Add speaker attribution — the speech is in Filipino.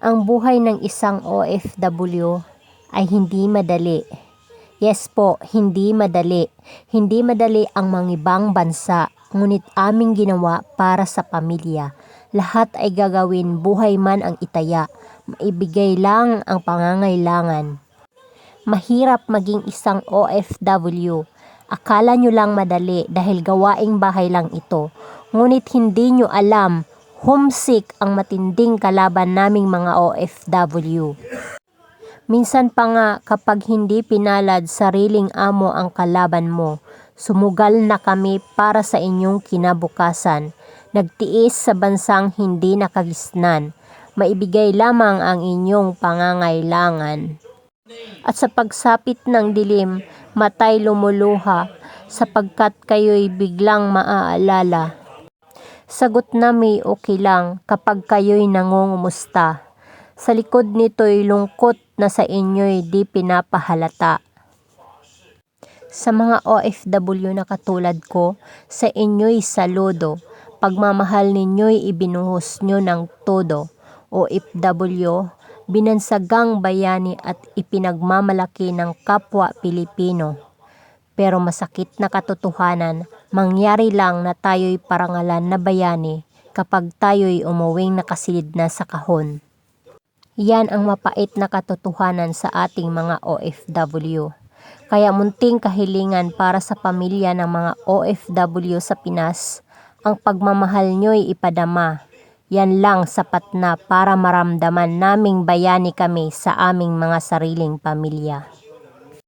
Speaker 1: Ang buhay ng isang OFW ay hindi madali. Yes po, hindi madali. Hindi madali ang mangibang bansa, ngunit aming ginawa para sa pamilya. Lahat ay gagawin, buhay man ang itaya. Maibigay lang ang pangangailangan. Mahirap maging isang OFW. Akala nyo lang madali dahil gawaing bahay lang ito. Ngunit hindi nyo alam, homesick ang matinding kalaban naming mga OFW. Minsan pa nga kapag hindi pinalad sariling amo ang kalaban mo, sumugal na kami para sa inyong kinabukasan. Nagtiis sa bansang hindi nakagisnan. Maibigay lamang ang inyong pangangailangan. At sa pagsapit ng dilim, matay lumuluha sapagkat kayo'y biglang maaalala. Sagot na may okay lang kapag kayo'y nangungumusta. Sa likod nito'y lungkot na sa inyo'y di pinapahalata. Sa mga OFW na katulad ko, sa inyo'y saludo. Pagmamahal ninyo'y ibinuhos nyo ng todo. OFW, binansagang bayani at ipinagmamalaki ng kapwa Pilipino. Pero masakit na katotohanan, mangyari lang na tayo'y parangalan na bayani kapag tayo'y umuwing nakasilid na sa kahon. Yan ang mapait na katotohanan sa ating mga OFW. Kaya munting kahilingan para sa pamilya ng mga OFW sa Pinas, ang pagmamahal nyo'y ipadama. Yan lang sapat na para maramdaman naming bayani kami sa aming mga sariling pamilya.